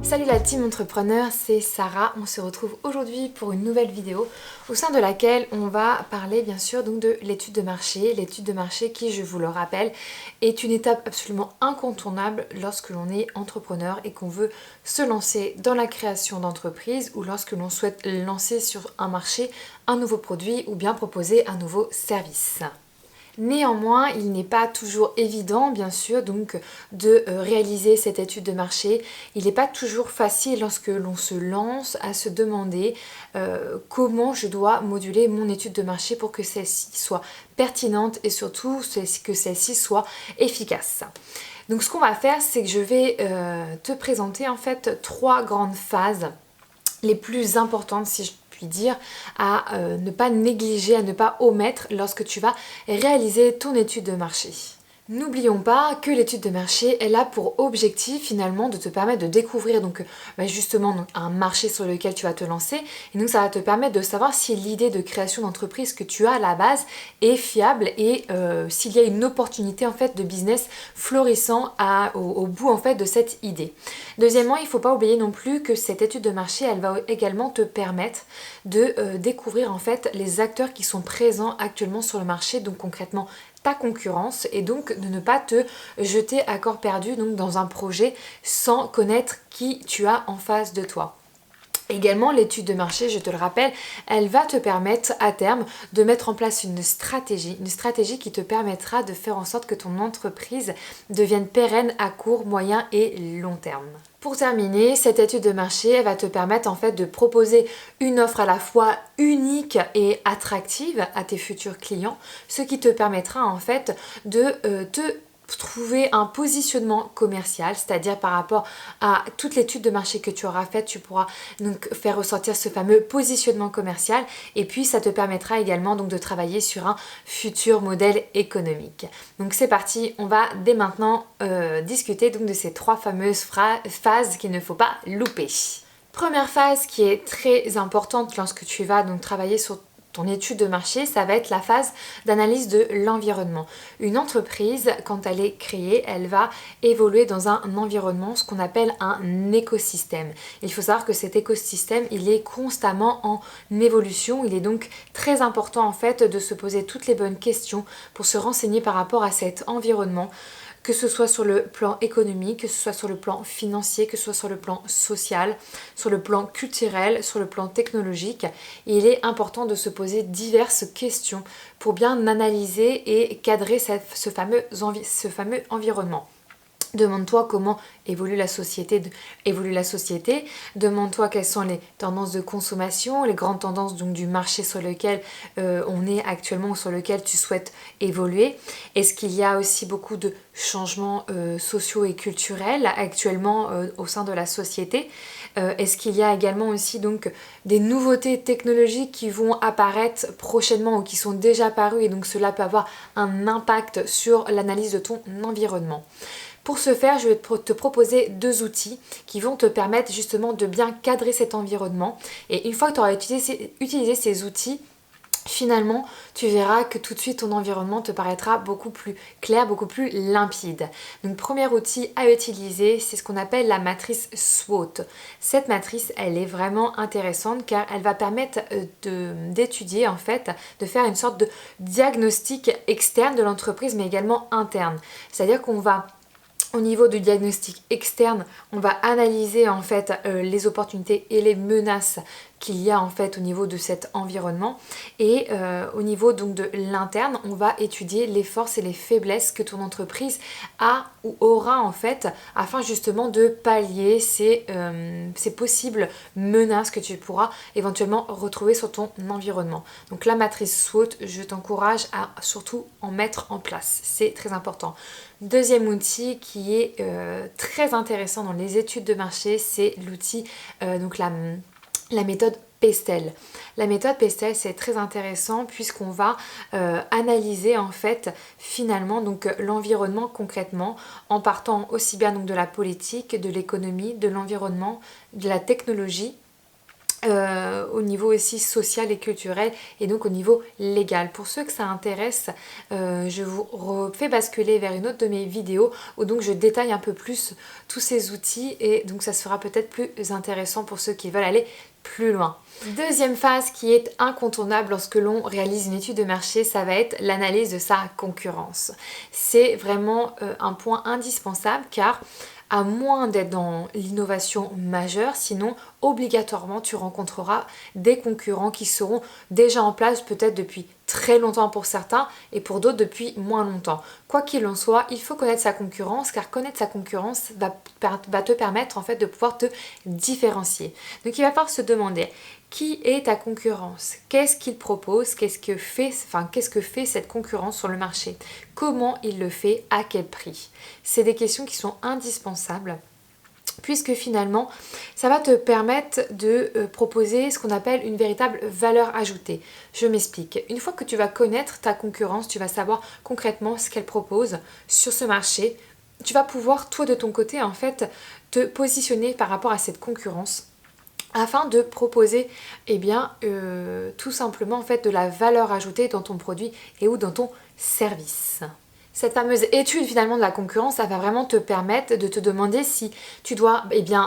Salut la team entrepreneur, c'est Sarah. On se retrouve aujourd'hui pour une nouvelle vidéo au sein de laquelle on va parler bien sûr donc de l'étude de marché. L'étude de marché qui, je vous le rappelle, est une étape absolument incontournable lorsque l'on est entrepreneur et qu'on veut se lancer dans la création d'entreprise ou lorsque l'on souhaite lancer sur un marché un nouveau produit ou bien proposer un nouveau service. Néanmoins, il n'est pas toujours évident, bien sûr, donc de réaliser cette étude de marché. Il n'est pas toujours facile lorsque l'on se lance à se demander comment je dois moduler mon étude de marché pour que celle-ci soit pertinente et surtout que celle-ci soit efficace. Donc ce qu'on va faire, c'est que je vais te présenter en fait 3 grandes phases les plus importantes, si je puis dire, à ne pas négliger, à ne pas omettre lorsque tu vas réaliser ton étude de marché. N'oublions pas que l'étude de marché est là pour objectif finalement de te permettre de découvrir justement un marché sur lequel tu vas te lancer, et donc ça va te permettre de savoir si l'idée de création d'entreprise que tu as à la base est fiable et s'il y a une opportunité en fait de business florissant au bout en fait de cette idée. Deuxièmement, il ne faut pas oublier non plus que cette étude de marché elle va également te permettre de découvrir en fait les acteurs qui sont présents actuellement sur le marché, donc concrètement ta concurrence, et donc de ne pas te jeter à corps perdu donc dans un projet sans connaître qui tu as en face de toi. Également, l'étude de marché, je te le rappelle, elle va te permettre à terme de mettre en place une stratégie qui te permettra de faire en sorte que ton entreprise devienne pérenne à court, moyen et long terme. Pour terminer, cette étude de marché, elle va te permettre en fait de proposer une offre à la fois unique et attractive à tes futurs clients, ce qui te permettra en fait de te trouver un positionnement commercial, c'est-à-dire par rapport à toute l'étude de marché que tu auras faite, tu pourras donc faire ressortir ce fameux positionnement commercial, et puis ça te permettra également donc de travailler sur un futur modèle économique. Donc c'est parti, on va dès maintenant discuter donc de ces 3 fameuses phases qu'il ne faut pas louper. Première phase qui est très importante lorsque tu vas donc travailler sur ton étude de marché, ça va être la phase d'analyse de l'environnement. Une entreprise, quand elle est créée, elle va évoluer dans un environnement, ce qu'on appelle un écosystème. Il faut savoir que cet écosystème, il est constamment en évolution. Il est donc très important en fait de se poser toutes les bonnes questions pour se renseigner par rapport à cet environnement, que ce soit sur le plan économique, que ce soit sur le plan financier, que ce soit sur le plan social, sur le plan culturel, sur le plan technologique. Et il est important de se poser diverses questions pour bien analyser et cadrer ce fameux environnement. Demande-toi comment évolue la société. Demande-toi quelles sont les tendances de consommation, les grandes tendances donc du marché sur lequel on est actuellement ou sur lequel tu souhaites évoluer. Est-ce qu'il y a aussi beaucoup de changements sociaux et culturels actuellement au sein de la société? Est-ce qu'il y a également aussi donc des nouveautés technologiques qui vont apparaître prochainement ou qui sont déjà apparues, et donc cela peut avoir un impact sur l'analyse de ton environnement. Pour ce faire, je vais te proposer 2 outils qui vont te permettre justement de bien cadrer cet environnement. Et une fois que tu auras utilisé ces outils, finalement, tu verras que tout de suite ton environnement te paraîtra beaucoup plus clair, beaucoup plus limpide. Donc, premier outil à utiliser, c'est ce qu'on appelle la matrice SWOT. Cette matrice, elle est vraiment intéressante car elle va permettre d'étudier en fait, de faire une sorte de diagnostic externe de l'entreprise mais également interne. C'est-à-dire qu'on va au niveau du diagnostic externe, on va analyser en fait les opportunités et les menaces qu'il y a en fait au niveau de cet environnement, et au niveau donc de l'interne, on va étudier les forces et les faiblesses que ton entreprise a ou aura en fait, afin justement de pallier ces possibles menaces que tu pourras éventuellement retrouver sur ton environnement. Donc la matrice SWOT, je t'encourage à surtout en mettre en place, c'est très important. Deuxième outil qui est très intéressant dans les études de marché, c'est l'outil, donc la méthode PESTEL. La méthode PESTEL, c'est très intéressant puisqu'on va analyser en fait finalement donc l'environnement concrètement, en partant aussi bien donc de la politique, de l'économie, de l'environnement, de la technologie, au niveau aussi social et culturel et donc au niveau légal. Pour ceux que ça intéresse, je vous refais basculer vers une autre de mes vidéos où donc je détaille un peu plus tous ces outils et donc ça sera peut-être plus intéressant pour ceux qui veulent aller plus loin. Deuxième phase qui est incontournable lorsque l'on réalise une étude de marché, ça va être l'analyse de sa concurrence. C'est vraiment un point indispensable car à moins d'être dans l'innovation majeure, sinon obligatoirement tu rencontreras des concurrents qui seront déjà en place peut-être depuis très longtemps pour certains et pour d'autres depuis moins longtemps. Quoi qu'il en soit, il faut connaître sa concurrence car connaître sa concurrence va te permettre en fait de pouvoir te différencier. Donc il va falloir se demander qui est ta concurrence? Qu'est-ce qu'il propose? Qu'est-ce que fait cette concurrence sur le marché? Comment il le fait? À quel prix? C'est des questions qui sont indispensables puisque finalement, ça va te permettre de proposer ce qu'on appelle une véritable valeur ajoutée. Je m'explique. Une fois que tu vas connaître ta concurrence, tu vas savoir concrètement ce qu'elle propose sur ce marché. Tu vas pouvoir, toi de ton côté, en fait, te positionner par rapport à cette concurrence afin de proposer tout simplement en fait de la valeur ajoutée dans ton produit et ou dans ton service. Cette fameuse étude finalement de la concurrence, ça va vraiment te permettre de te demander si tu dois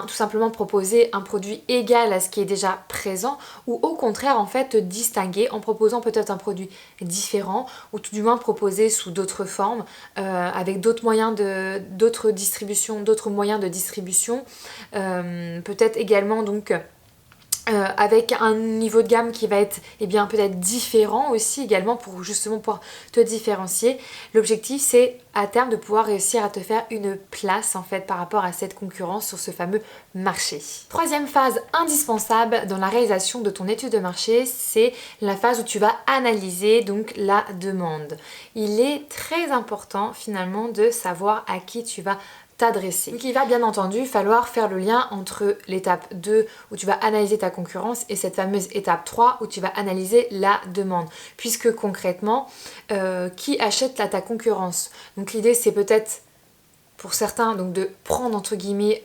tout simplement proposer un produit égal à ce qui est déjà présent ou au contraire en fait te distinguer en proposant peut-être un produit différent ou tout du moins proposer sous d'autres formes avec d'autres moyens d'autres moyens de distribution, peut-être également donc avec un niveau de gamme qui va être peut-être différent aussi également pour justement pouvoir te différencier. L'objectif c'est à terme de pouvoir réussir à te faire une place en fait par rapport à cette concurrence sur ce fameux marché. Troisième phase indispensable dans la réalisation de ton étude de marché, c'est la phase où tu vas analyser donc la demande. Il est très important finalement de savoir à qui tu vas t'adresser. Donc il va bien entendu falloir faire le lien entre l'étape 2 où tu vas analyser ta concurrence et cette fameuse étape 3 où tu vas analyser la demande. Puisque concrètement, qui achète ta concurrence? Donc l'idée c'est peut-être pour certains donc de prendre entre guillemets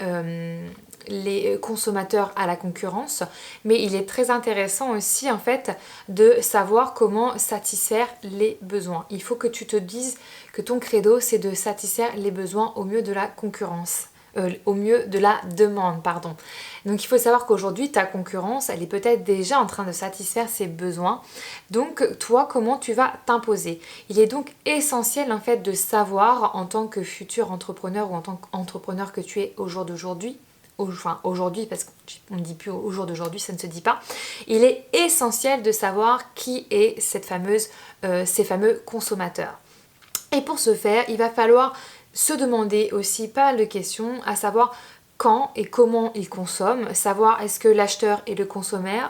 les consommateurs à la concurrence, mais il est très intéressant aussi en fait de savoir comment satisfaire les besoins. Il faut que tu te dises que ton credo c'est de satisfaire les besoins au mieux de la concurrence. Au mieux de la demande, pardon. Donc il faut savoir qu'aujourd'hui ta concurrence elle est peut-être déjà en train de satisfaire ses besoins. Donc toi comment tu vas t'imposer? Il est donc essentiel en fait de savoir en tant que futur entrepreneur ou en tant qu'entrepreneur que tu es au jour d'aujourd'hui, enfin aujourd'hui parce qu'on ne dit plus au jour d'aujourd'hui, ça ne se dit pas, il est essentiel de savoir qui est ces fameux consommateurs. Et pour ce faire, il va falloir se demander aussi pas mal de questions, à savoir quand et comment ils consomment, savoir est-ce que l'acheteur et le consommeur,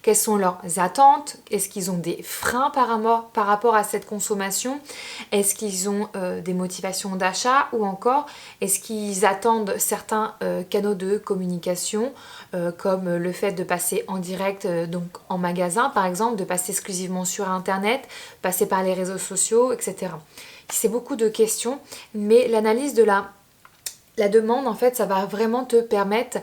quelles sont leurs attentes, est-ce qu'ils ont des freins par rapport à cette consommation, est-ce qu'ils ont des motivations d'achat ou encore est-ce qu'ils attendent certains canaux de communication comme le fait de passer en direct donc en magasin par exemple, de passer exclusivement sur internet, passer par les réseaux sociaux, etc. C'est beaucoup de questions, mais l'analyse de la demande, en fait, ça va vraiment te permettre,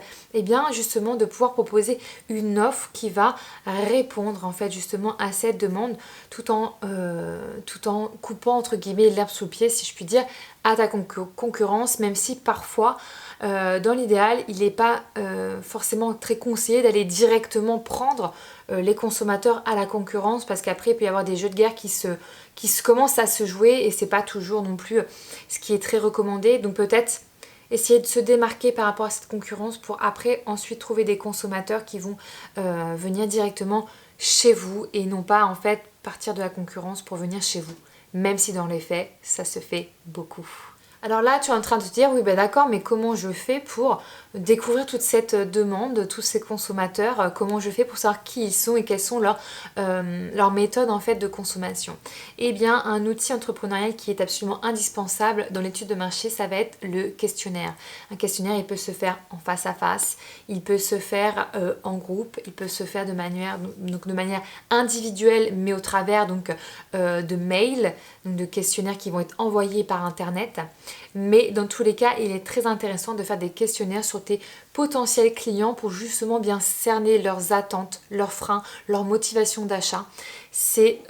justement, de pouvoir proposer une offre qui va répondre, en fait, justement, à cette demande, tout en coupant, entre guillemets, l'herbe sous le pied, si je puis dire, à ta concurrence, même si parfois, dans l'idéal, il n'est pas forcément très conseillé d'aller directement prendre les consommateurs à la concurrence, parce qu'après, il peut y avoir des jeux de guerre qui commencent à se jouer, et c'est pas toujours non plus ce qui est très recommandé, donc peut-être essayer de se démarquer par rapport à cette concurrence pour après ensuite trouver des consommateurs qui vont venir directement chez vous et non pas en fait partir de la concurrence pour venir chez vous. Même si dans les faits, ça se fait beaucoup. Alors là, tu es en train de te dire, oui ben d'accord, mais comment je fais pour découvrir toute cette demande, tous ces consommateurs, comment je fais pour savoir qui ils sont et quelles sont leurs méthodes en fait de consommation? Eh bien, un outil entrepreneurial qui est absolument indispensable dans l'étude de marché, ça va être le questionnaire. Un questionnaire, il peut se faire en face à face, il peut se faire en groupe, il peut se faire de manière individuelle, mais au travers de mails, donc de questionnaires qui vont être envoyés par internet. Mais dans tous les cas, il est très intéressant de faire des questionnaires sur tes potentiels clients pour justement bien cerner leurs attentes, leurs freins, leur motivation d'achat. C'est,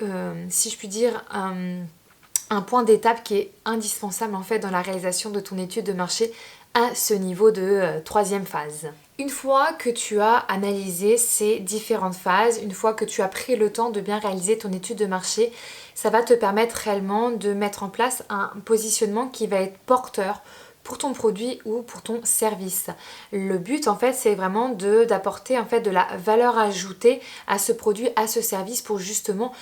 si je puis dire, un point d'étape qui est indispensable en fait dans la réalisation de ton étude de marché à ce niveau de troisième phase. Une fois que tu as analysé ces différentes phases, une fois que tu as pris le temps de bien réaliser ton étude de marché, ça va te permettre réellement de mettre en place un positionnement qui va être porteur pour ton produit ou pour ton service. Le but en fait c'est vraiment d'apporter en fait de la valeur ajoutée à ce produit, à ce service pour justement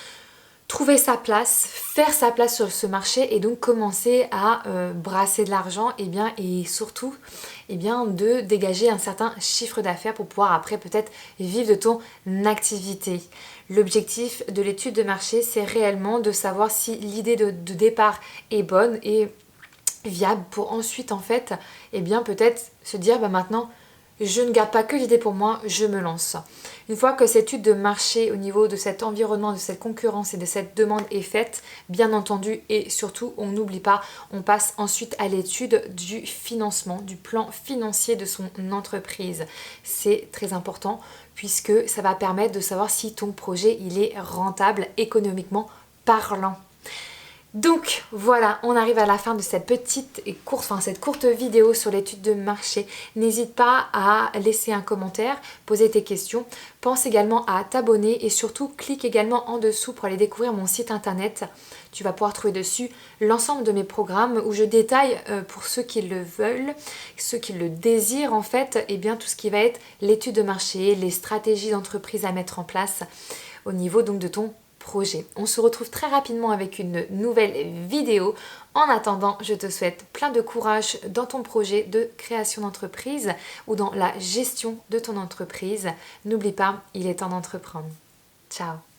trouver sa place, faire sa place sur ce marché et donc commencer à brasser de l'argent et surtout de dégager un certain chiffre d'affaires pour pouvoir après peut-être vivre de ton activité. L'objectif de l'étude de marché, c'est réellement de savoir si l'idée de départ est bonne et viable pour ensuite en fait peut-être se dire maintenant je ne garde pas que l'idée pour moi, je me lance. Une fois que cette étude de marché au niveau de cet environnement, de cette concurrence et de cette demande est faite, bien entendu, et surtout, on n'oublie pas, on passe ensuite à l'étude du financement, du plan financier de son entreprise. C'est très important puisque ça va permettre de savoir si ton projet il est rentable économiquement parlant. Donc voilà, on arrive à la fin de cette cette courte vidéo sur l'étude de marché. N'hésite pas à laisser un commentaire, poser tes questions. Pense également à t'abonner et surtout clique également en dessous pour aller découvrir mon site internet. Tu vas pouvoir trouver dessus l'ensemble de mes programmes où je détaille pour ceux qui le veulent, ceux qui le désirent en fait, tout ce qui va être l'étude de marché, les stratégies d'entreprise à mettre en place au niveau donc de ton projet. On se retrouve très rapidement avec une nouvelle vidéo. En attendant, je te souhaite plein de courage dans ton projet de création d'entreprise ou dans la gestion de ton entreprise. N'oublie pas, il est temps d'entreprendre. Ciao!